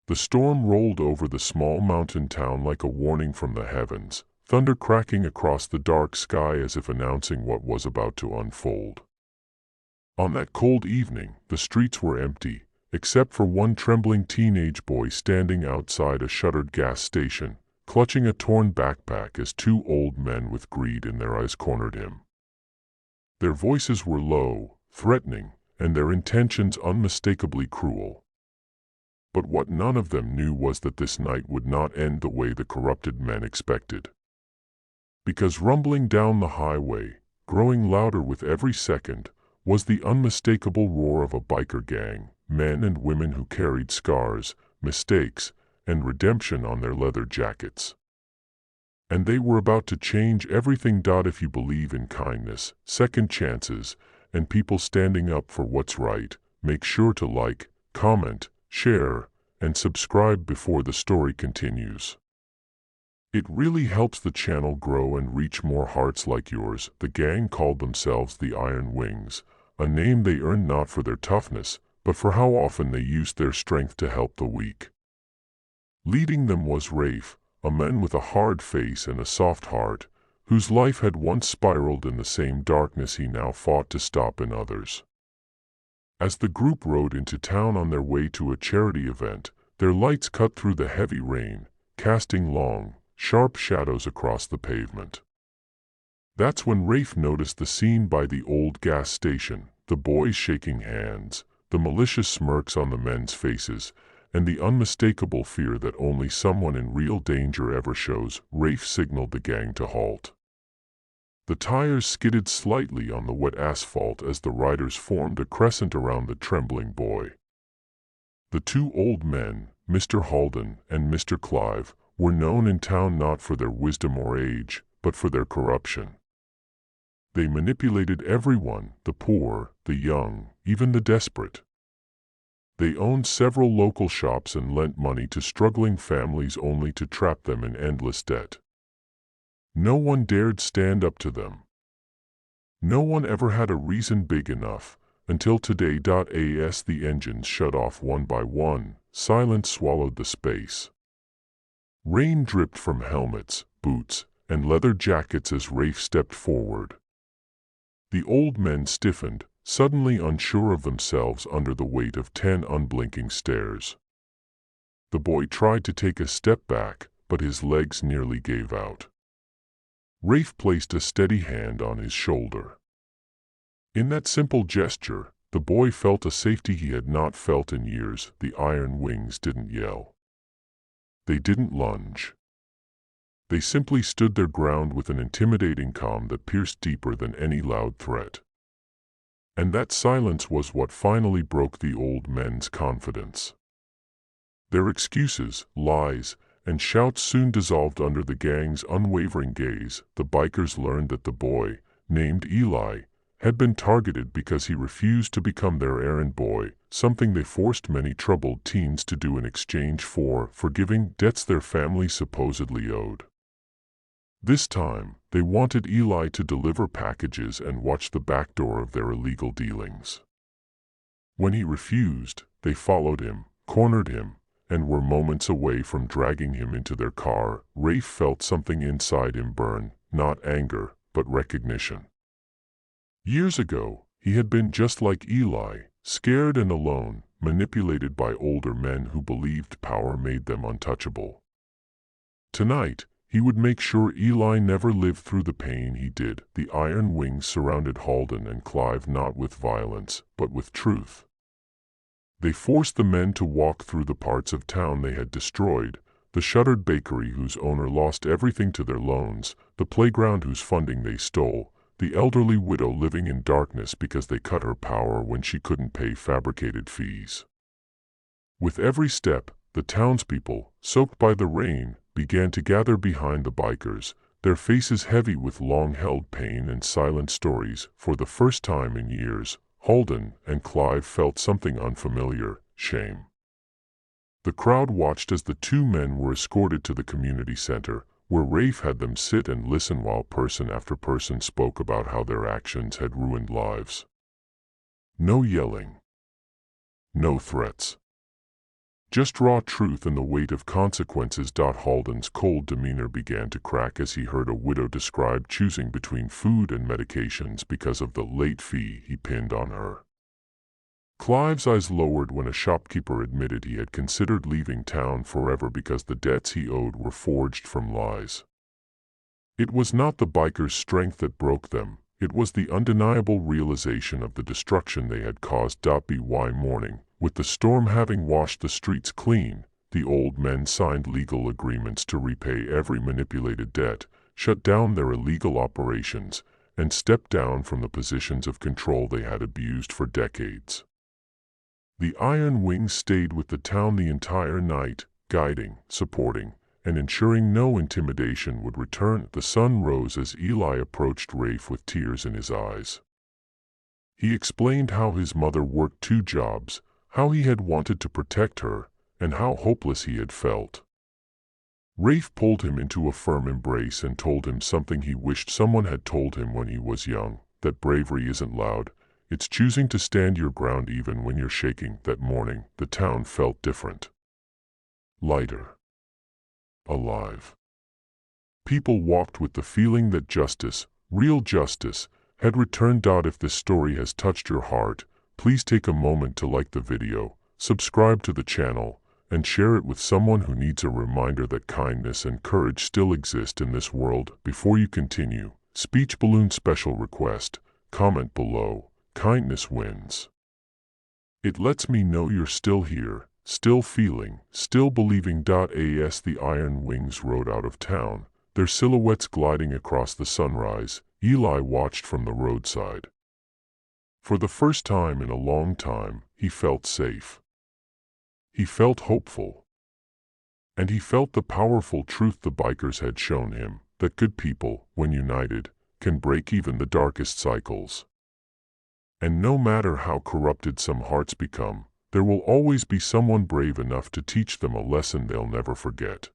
The storm rolled over the small mountain town like a warning from the heavens, thunder cracking across the dark sky as if announcing what was about to unfold. On that cold evening, the streets were empty, except for one trembling teenage boy standing outside a shuttered gas station, clutching a torn backpack as two old men with greed in their eyes cornered him. Their voices were low, threatening, and their intentions unmistakably cruel. But what none of them knew was that this night would not end the way the corrupted men expected. Because rumbling down the highway, growing louder with every second, was the unmistakable roar of a biker gang, men and women who carried scars, mistakes, and redemption on their leather jackets. And they were about to change everything. If you believe in kindness, second chances, and people standing up for what's right, make sure to like, comment, share, and subscribe before the story continues. It really helps the channel grow and reach more hearts like yours. The gang called themselves the Iron Wings, a name they earned not for their toughness, but for how often they used their strength to help the weak. Leading them was Rafe, a man with a hard face and a soft heart, whose life had once spiraled in the same darkness he now fought to stop in others. As the group rode into town on their way to a charity event, their lights cut through the heavy rain, casting long, sharp shadows across the pavement. That's when Rafe noticed the scene by the old gas station, the boys shaking hands, the malicious smirks on the men's faces, and the unmistakable fear that only someone in real danger ever shows. Rafe signaled the gang to halt. The tires skidded slightly on the wet asphalt as the riders formed a crescent around the trembling boy. The two old men, Mr. Halden and Mr. Clive, were known in town not for their wisdom or age, but for their corruption. They manipulated everyone, the poor, the young, even the desperate. They owned several local shops and lent money to struggling families only to trap them in endless debt. No one dared stand up to them. No one ever had a reason big enough, until today. As the engines shut off one by one, silence swallowed the space. Rain dripped from helmets, boots, and leather jackets as Rafe stepped forward. The old men stiffened, suddenly unsure of themselves under the weight of 10 unblinking stares. The boy tried to take a step back, but his legs nearly gave out. Rafe placed a steady hand on his shoulder. In that simple gesture, the boy felt a safety he had not felt in years. The Iron Wings didn't yell. They didn't lunge. They simply stood their ground with an intimidating calm that pierced deeper than any loud threat. And that silence was what finally broke the old men's confidence. Their excuses, lies, and shouts soon dissolved under the gang's unwavering gaze. The bikers learned that the boy, named Eli, had been targeted because he refused to become their errand boy, something they forced many troubled teens to do in exchange for forgiving debts their family supposedly owed. This time, they wanted Eli to deliver packages and watch the back door of their illegal dealings. When he refused, they followed him, cornered him, and were moments away from dragging him into their car. Rafe felt something inside him burn, not anger, but recognition. Years ago, he had been just like Eli, scared and alone, manipulated by older men who believed power made them untouchable. Tonight, he would make sure Eli never lived through the pain he did. The Iron Wings surrounded Halden and Clive not with violence, but with truth. They forced the men to walk through the parts of town they had destroyed, the shuttered bakery whose owner lost everything to their loans, the playground whose funding they stole, the elderly widow living in darkness because they cut her power when she couldn't pay fabricated fees. With every step, the townspeople, soaked by the rain, began to gather behind the bikers, their faces heavy with long-held pain and silent stories. For the first time in years, Halden and Clive felt something unfamiliar: shame. The crowd watched as the two men were escorted to the community center, where Rafe had them sit and listen while person after person spoke about how their actions had ruined lives. No yelling. No threats. Just raw truth and the weight of consequences. Halden's cold demeanor began to crack as he heard a widow describe choosing between food and medications because of the late fee he pinned on her. Clive's eyes lowered when a shopkeeper admitted he had considered leaving town forever because the debts he owed were forged from lies. It was not the bikers' strength that broke them, it was the undeniable realization of the destruction they had caused. By morning, with the storm having washed the streets clean, the old men signed legal agreements to repay every manipulated debt, shut down their illegal operations, and stepped down from the positions of control they had abused for decades. The Iron Wings stayed with the town the entire night, guiding, supporting, and ensuring no intimidation would return. The sun rose as Eli approached Rafe with tears in his eyes. He explained how his mother worked 2 jobs, how he had wanted to protect her, and how hopeless he had felt. Rafe pulled him into a firm embrace and told him something he wished someone had told him when he was young, that bravery isn't loud, it's choosing to stand your ground even when you're shaking. That morning, the town felt different. Lighter. Alive. People walked with the feeling that justice, real justice, had returned. If this story has touched your heart, please take a moment to like the video, subscribe to the channel, and share it with someone who needs a reminder that kindness and courage still exist in this world. Before you continue, speech balloon special request, comment below, kindness wins. It lets me know you're still here, still feeling, still believing. As the Iron Wings rode out of town, their silhouettes gliding across the sunrise, Eli watched from the roadside. For the first time in a long time, he felt safe. He felt hopeful. And he felt the powerful truth the bikers had shown him, that good people, when united, can break even the darkest cycles. And no matter how corrupted some hearts become, there will always be someone brave enough to teach them a lesson they'll never forget.